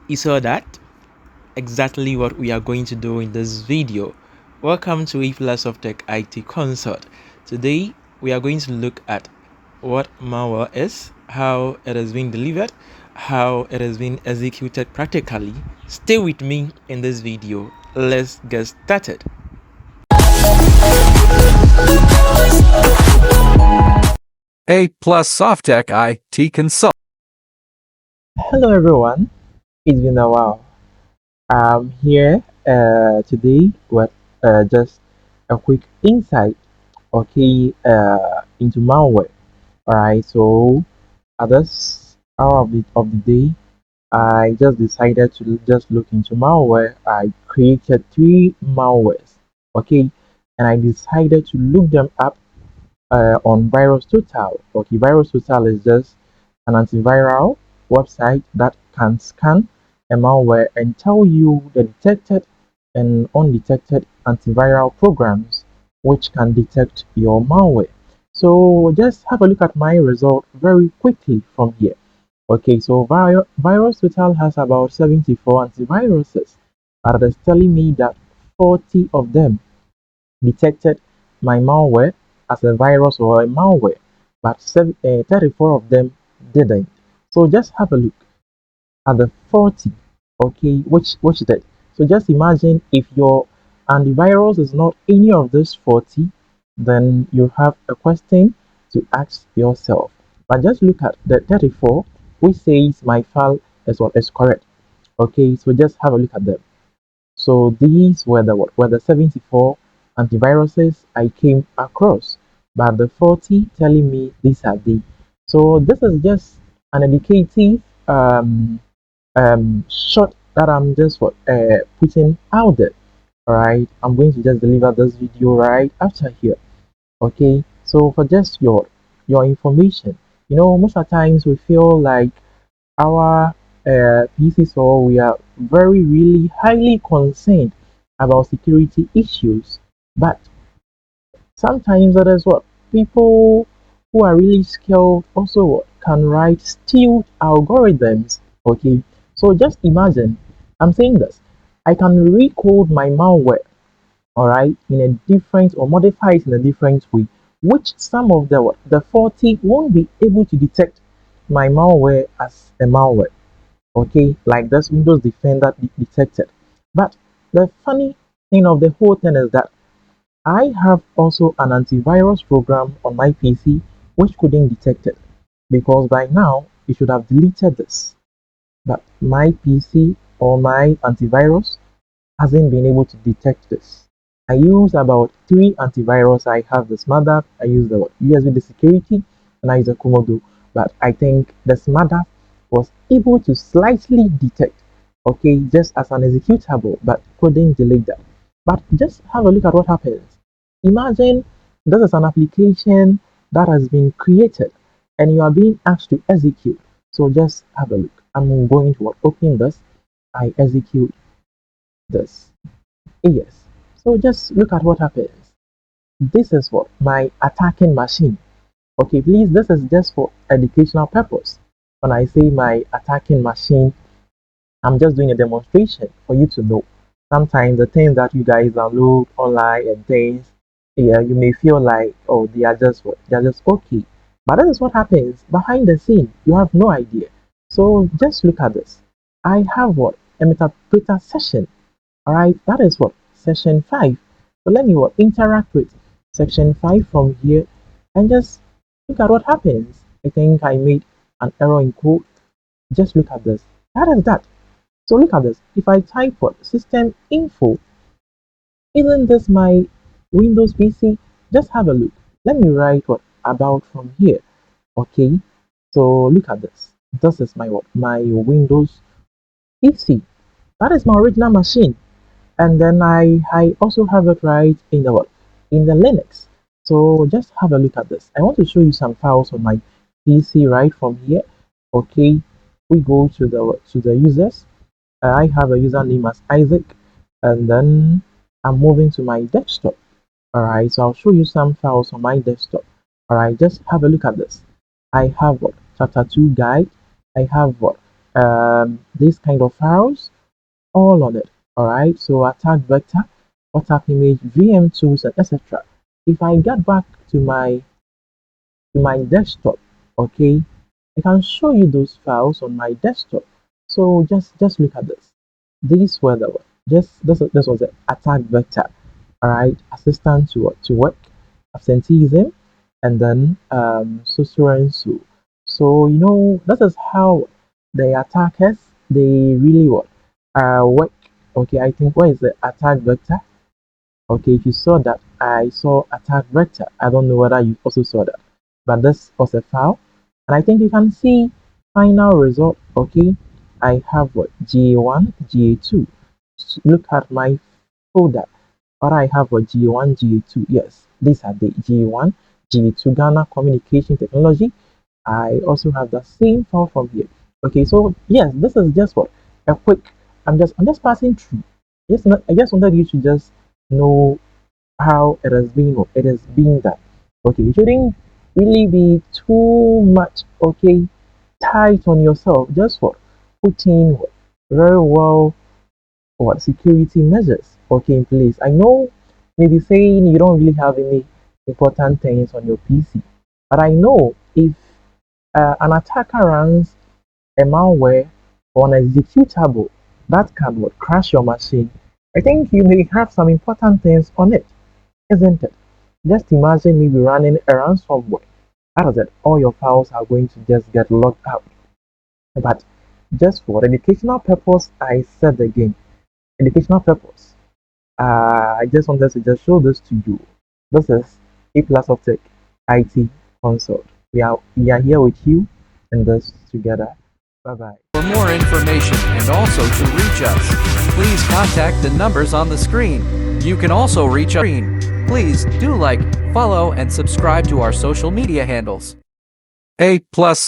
You saw that? Exactly what we are going to do in this video. Welcome to Softek IT Consult. Today we are going to look at what malware is, how it has been delivered, how it has been executed practically. Stay with me in this video. Let's get started. Softek IT Consult. Hello everyone, it's been a while. I'm here today with just a quick insight, into malware. Alright, so at this hour of the day, I just decided to just look into malware. I created three malwares, okay, and I decided to look them up on VirusTotal. Okay, VirusTotal is just an antiviral website that can scan a malware and tell you the detected and undetected antiviral programs which can detect your malware. So just have a look at my result very quickly from here. Okay, so VirusTotal has about 74 antiviruses, but it is telling me that 40 of them detected my malware as a virus or a malware, but 34 of them didn't. So just have a look at the 40, okay, which did. So just imagine if your antivirus is not any of these 40, then you have a question to ask yourself. But just look at the 34, which says my file is what is correct. Okay, so just have a look at them. So these were the 74 antiviruses I came across, but the 40 telling me these are the. So this is just an indicative shot that I'm just putting out there. All right, I'm going to just deliver this video right after here. Okay, so for just your information, most of the times we feel like our PCs, or we are very really highly concerned about security issues, but sometimes that is what people who are really skilled also can write steel algorithms. Okay, so just imagine, I'm saying this, I can recode my malware, all right, in a different, or modify it in a different way, which some of the 40 won't be able to detect my malware as a malware. Okay, like this Windows Defender detected. But the funny thing of the whole thing is that I have also an antivirus program on my PC which couldn't detect it, because by now it should have deleted this. But my PC or my antivirus hasn't been able to detect this. I use about three antivirus. I have the SmartDAV, I use the USB security, and I use the Komodo. But I think the SmartDAV was able to slightly detect, okay, just as an executable, but couldn't delete that. But just have a look at what happens. Imagine this is an application that has been created and you are being asked to execute. So just have a look. I'm going to open this. I execute this. Yes. So just look at what happens. This is what my attacking machine. Okay, please, this is just for educational purpose. When I say my attacking machine, I'm just doing a demonstration for you to know. Sometimes the things that you guys download online and things, yeah, you may feel like, oh, they are just what? They are just okay. But that is what happens behind the scene. You have no idea. So just look at this. I have what? A interpreter session. All right, that is what section 5. So let me interact with section 5 from here and just look at what happens. I think I made an error in code. Just look at this. That is that. So look at this. If I type what system info, isn't this my Windows PC? Just have a look. Let me write what about from here. Okay. So look at this. This is my my Windows PC. That is my original machine. And then I also have it right in the what? In the Linux. So just have a look at this. I want to show you some files on my PC right from here. Okay, we go to the users. I have a username as Isaac, and then I'm moving to my desktop. All right, so I'll show you some files on my desktop. All right, just have a look at this. I have what chapter 2 guide. I have what these kind of files all on it. All right. So attack vector, WhatsApp image, VM tools, and etc. If I get back to my desktop, okay, I can show you those files on my desktop. So just look at this. These were the this was the attack vector. All right, assistant to work, absenteeism, and then so and so. So this is how the attackers they really work. Okay, I think what is the attack vector? Okay, if you saw that, I saw attack vector. I don't know whether you also saw that, but this was a file, and I think you can see final result. Okay, I have what GA1, GA2. Look at my folder. What I have what GA1, GA2. Yes, these are the GA1, GA2 Ghana Communication Technology. I also have the same file from here. Okay, so yes, this is just what a quick. I'm just passing through. I just wanted you to just know how it has been done. Okay, you shouldn't really be too much tight on yourself. Just what put in very well security measures in place. I know maybe saying you don't really have any important things on your PC, but I know if an attacker runs a malware or an executable that can crash your machine, I think you may have some important things on it, isn't it? Just imagine maybe running a ransomware. That is it. All your files are going to just get locked out. But just for educational purpose, I said again, educational purpose. I just wanted to just show this to you. This is A Plus of Tech IT Consult. We are here with you in this together. Bye bye. For more information and also to reach us, please contact the numbers on the screen. You can also reach us. Please do like, follow, and subscribe to our social media handles. A plus